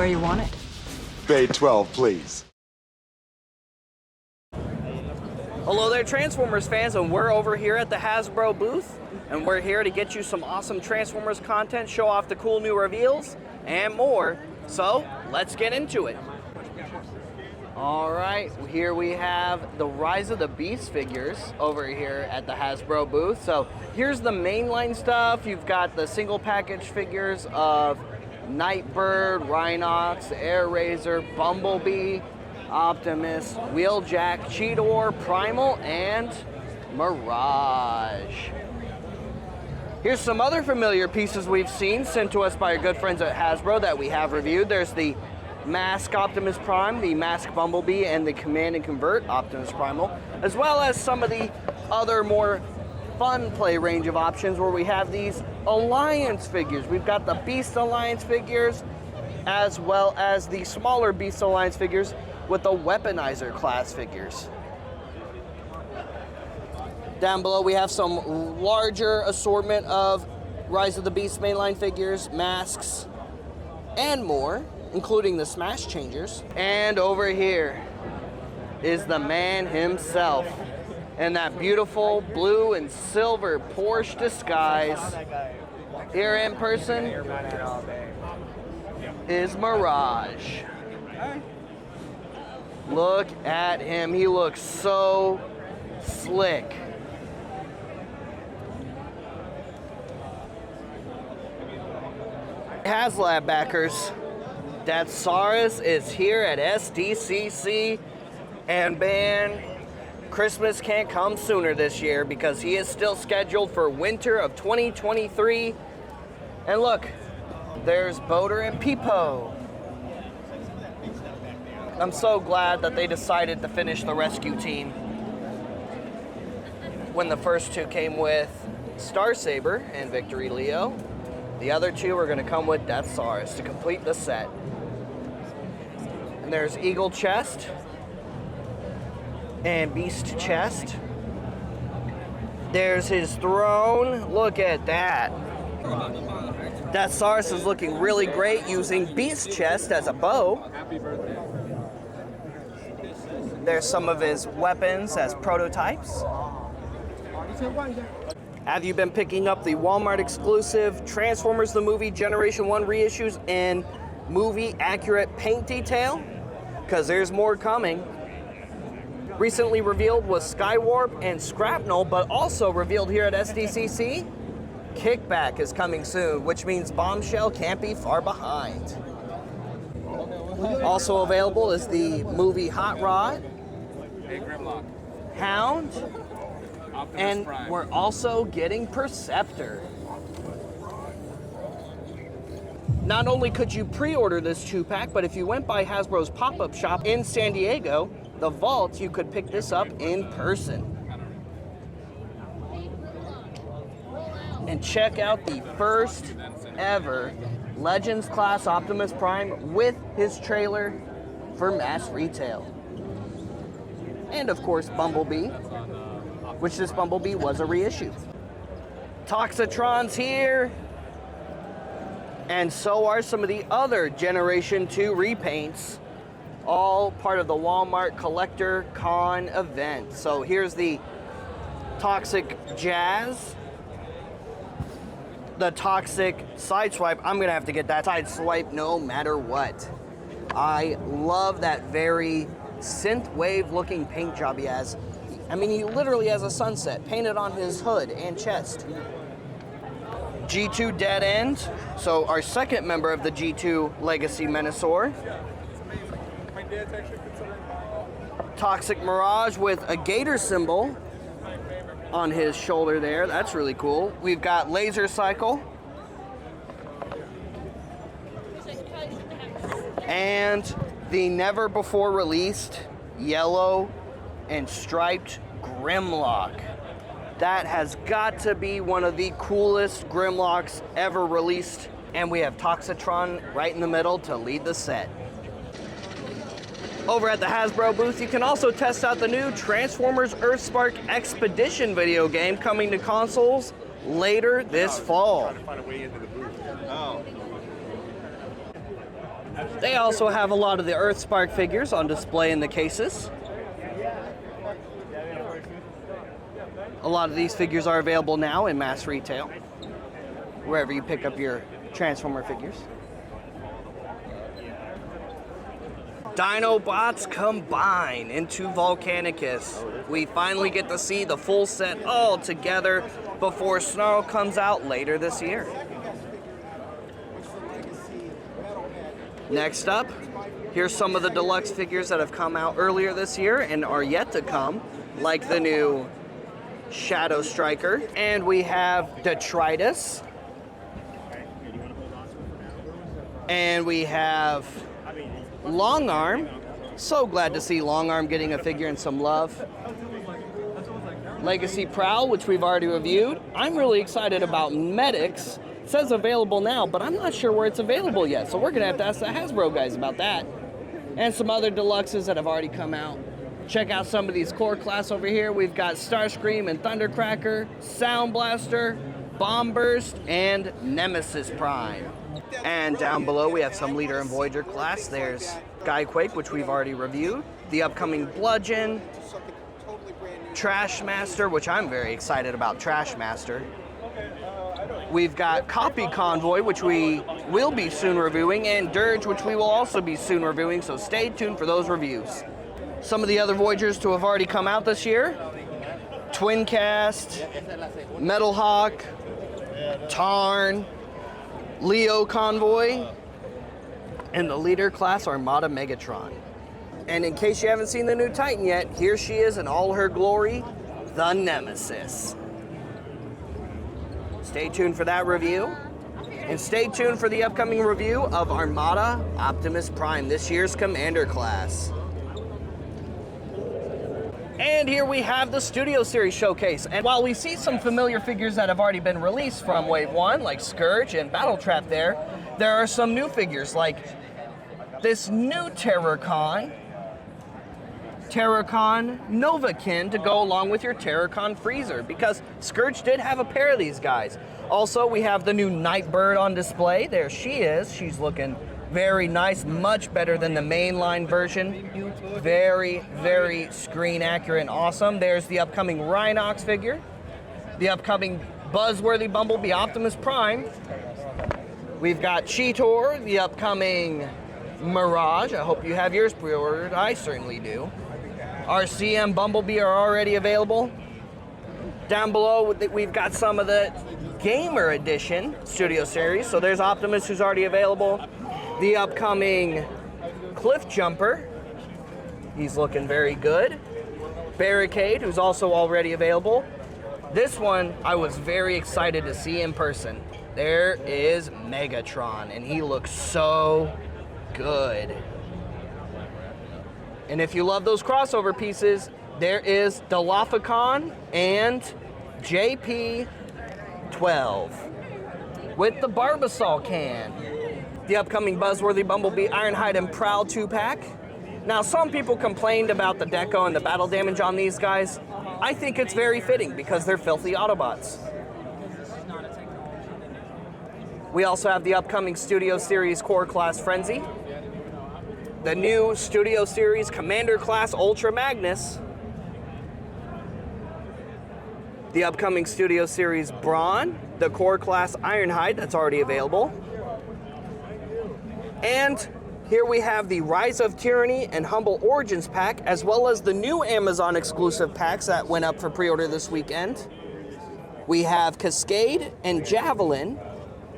where you want it? Bay 12, please. Hello there, Transformers fans, and we're over here at the Hasbro booth, and we're here to get you some awesome Transformers content, show off the cool new reveals, and more. So, let's get into it. All right, here we have the Rise of the Beast figures over here at the Hasbro booth. So, here's the mainline stuff. You've got the single package figures of Nightbird, Rhinox, Air Razor, Bumblebee, Optimus, Wheeljack, Cheetor, Primal, and Mirage. Here's some other familiar pieces we've seen sent to us by our good friends at Hasbro that we have reviewed. There's the Mask Optimus Prime, the Mask Bumblebee, and the Command and Convert Optimus Primal, as well as some of the other more fun play range of options where we have these Alliance figures. We've got the Beast Alliance figures, as well as the smaller Beast Alliance figures with the Weaponizer class figures. Down below we have some larger assortment of Rise of the Beast mainline figures, masks, and more, including the Smash Changers. And over here is the man himself in that beautiful blue and silver Porsche disguise. Here in person is Mirage. Look at him, he looks so slick. HasLab backers, Datsaurus is here at SDCC, and man, Christmas can't come sooner this year because he is still scheduled for winter of 2023. And look, there's Boater and Peepo. I'm so glad that they decided to finish the rescue team when the first two came with Star Saber and Victory Leo. The other two are going to come with Datsaurus to complete the set. And there's Eagle Chest and Beast Chest. There's his throne. Look at that. Datsaurus is looking really great using Beast Chest as a bow. There's some of his weapons as prototypes. Have you been picking up the Walmart exclusive Transformers the Movie Generation 1 reissues in movie accurate paint detail? Because there's more coming. Recently revealed was Skywarp and Scrapnel, but also revealed here at SDCC, Kickback is coming soon, which means Bombshell can't be far behind. Also available is the movie Hot Rod, Grimlock, Hound, Optimus and Prime. we're also getting Perceptor. Not only could you pre-order this 2-pack, but if you went by Hasbro's pop-up shop in San Diego, the Vault, you could pick this up in person. And check out the first ever Legends class Optimus Prime with his trailer for mass retail. And of course, Bumblebee, which this Bumblebee was a reissue. Toxitron's here. And so are some of the other Generation 2 repaints, all part of the Walmart Collector Con event. So here's the Toxic Jazz, the Toxic Sideswipe. I'm gonna have to get that Sideswipe no matter what. I love that very synthwave looking paint job he has. I mean, he literally has a sunset painted on his hood and chest. G2 Dead End, so our second member of the G2 Legacy Menasor. Toxic Mirage with a gator symbol on his shoulder there. That's really cool. We've got Laser Cycle. And the never before released yellow and striped Grimlock. That has got to be one of the coolest Grimlocks ever released. And we have Toxitron right in the middle to lead the set. Over at the Hasbro booth, you can also test out the new Transformers EarthSpark Expedition video game coming to consoles later this fall. They also have a lot of the EarthSpark figures on display in the cases. A lot of these figures are available now in mass retail, wherever you pick up your Transformer figures. Dinobots combine into Volcanicus. We finally get to see the full set all together before Snarl comes out later this year. Next up, here's some of the deluxe figures that have come out earlier this year and are yet to come, like the new Shadow Striker, and we have Detritus, and we have Long Arm. So glad to see Long Arm getting a figure and some love. Legacy Prowl, which we've already reviewed. I'm really excited about Medics. It says available now, but I'm not sure where it's available yet, so we're gonna have to ask the Hasbro guys about that. And some other deluxes that have already come out. Check out some of these core class over here. We've got Starscream and Thundercracker, Sound Blaster, Bomb Burst, and Nemesis Prime. And down below we have some Leader and Voyager class. There's Skyquake, which we've already reviewed. The upcoming Bludgeon, Trashmaster, which I'm very excited about Trashmaster. We've got Copy Convoy, which we will be soon reviewing, and Dirge, which we will also be soon reviewing, so stay tuned for those reviews. Some of the other Voyagers to have already come out this year: Twincast, Metal Hawk, Tarn, Leo Convoy, and the Leader class Armada Megatron. And in case you haven't seen the new Titan yet, here she is in all her glory, the Nemesis. Stay tuned for that review. And stay tuned for the upcoming review of Armada Optimus Prime, this year's Commander class. And here we have the Studio Series Showcase. And while we see some familiar figures that have already been released from Wave 1, like Scourge and Battletrap there are some new figures, like this new Terrorcon Novakin to go along with your Terrorcon Freezer, because Scourge did have a pair of these guys. Also, we have the new Nightbird on display. There she is. She's looking very nice, much better than the mainline version. Very, very screen accurate and awesome. There's the upcoming Rhinox figure, the upcoming Buzzworthy Bumblebee Optimus Prime. We've got Cheetor, the upcoming Mirage. I hope you have yours pre-ordered. I certainly do. Our CM Bumblebee are already available. Down below, we've got some of the Gamer Edition Studio Series. So there's Optimus, who's already available. The upcoming Cliff Jumper. He's looking very good. Barricade, who's also already available. This one I was very excited to see in person. There is Megatron, and he looks so good. And if you love those crossover pieces, there is Dilophoncon and JP-12 with the Barbasol can. The upcoming Buzzworthy Bumblebee Ironhide and Prowl 2-pack. Now, some people complained about the deco and the battle damage on these guys. I think it's very fitting because they're filthy Autobots. We also have the upcoming Studio Series Core Class Frenzy, the new Studio Series Commander Class Ultra Magnus, the upcoming Studio Series Brawn, the Core Class Ironhide that's already available, and here we have the Rise of Tyranny and Humble Origins pack, as well as the new Amazon exclusive packs that went up for pre-order this weekend. We have Cascade and Javelin.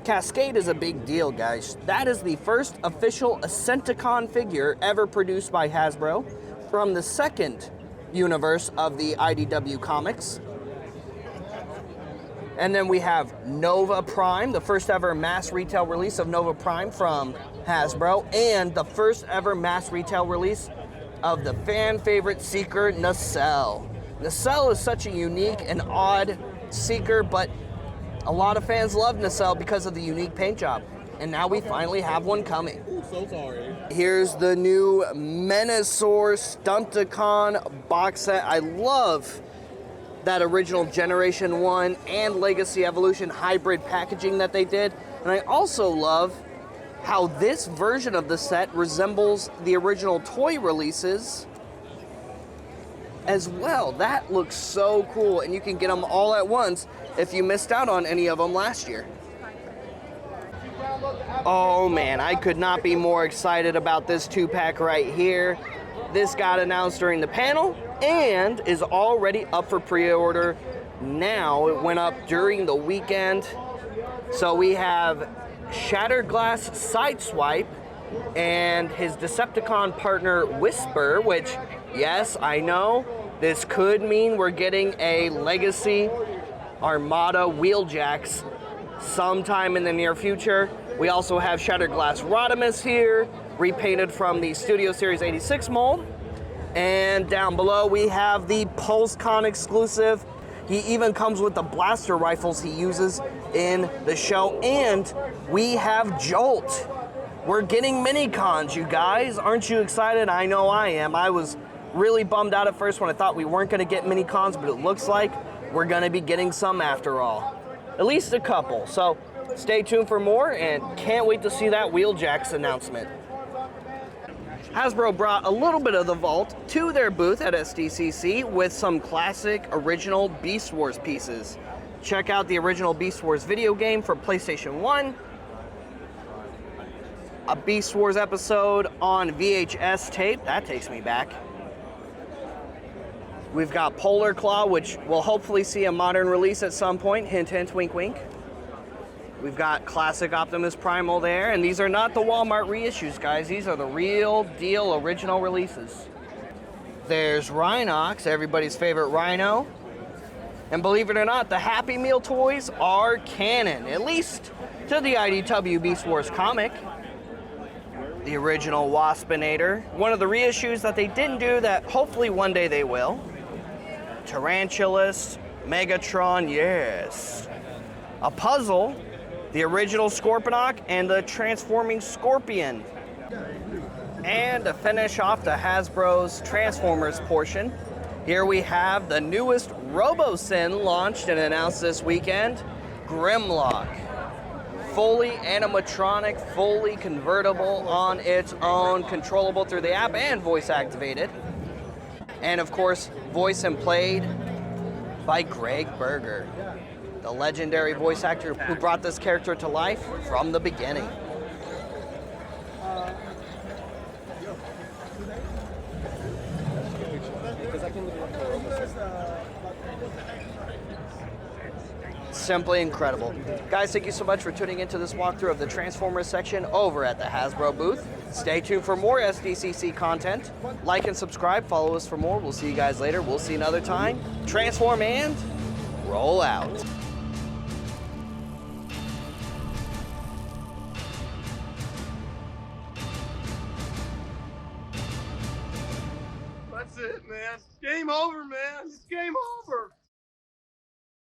Cascade is a big deal, guys. That is the first official Ascenticon figure ever produced by Hasbro from the second universe of the IDW comics. And then we have Nova Prime, the first ever mass retail release of Nova Prime from Hasbro, and the first ever mass retail release of the fan favorite Seeker Nacelle. Nacelle is such a unique and odd Seeker, but a lot of fans love Nacelle because of the unique paint job. And now we finally have one coming. Ooh, so sorry. Here's the new Menasor Stunticon box set. I love that original Generation 1 and Legacy Evolution hybrid packaging that they did. And I also love how this version of the set resembles the original toy releases as well. That looks so cool, and you can get them all at once if you missed out on any of them last year. Oh man, I could not be more excited about this 2-pack right here. This got announced during the panel and is already up for pre-order now. It went up during the weekend. So we have Shattered Glass Sideswipe and his Decepticon partner Whisper, which, yes, I know, this could mean we're getting a Legacy Armada Wheeljacks sometime in the near future. We also have Shattered Glass Rodimus here, repainted from the Studio Series 86 mold. And down below we have the PulseCon exclusive. He even comes with the blaster rifles he uses in the show. And we have Jolt. We're getting Minicons, you guys. Aren't you excited? I know I am. I was really bummed out at first when I thought we weren't going to get Minicons, but it looks like we're going to be getting some after all. At least a couple. So stay tuned for more, and can't wait to see that Wheeljacks announcement. Hasbro brought a little bit of the vault to their booth at SDCC with some classic original Beast Wars pieces. Check out the original Beast Wars video game for PlayStation 1, a Beast Wars episode on VHS tape, that takes me back. We've got Polar Claw, which will hopefully see a modern release at some point, hint hint, wink wink. We've got classic Optimus Primal there, and these are not the Walmart reissues, guys. These are the real deal original releases. There's Rhinox, everybody's favorite Rhino. And believe it or not, the Happy Meal toys are canon, at least to the IDW Beast Wars comic. The original Waspinator, one of the reissues that they didn't do that hopefully one day they will. Tarantulas, Megatron, yes. A puzzle, the original Scorponok and the transforming Scorpion. And to finish off the Hasbro's Transformers portion, here we have the newest Robosen launched and announced this weekend, Grimlock. Fully animatronic, fully convertible on its own, controllable through the app and voice activated. And of course, voiced and played by Greg Berger, the legendary voice actor who brought this character to life from the beginning. Simply incredible. Guys, thank you so much for tuning into this walkthrough of the Transformers section over at the Hasbro booth. Stay tuned for more SDCC content. Like and subscribe, follow us for more. We'll see you guys later. We'll see you another time. Transform and roll out. That's it, man. Game over, man. It's game over.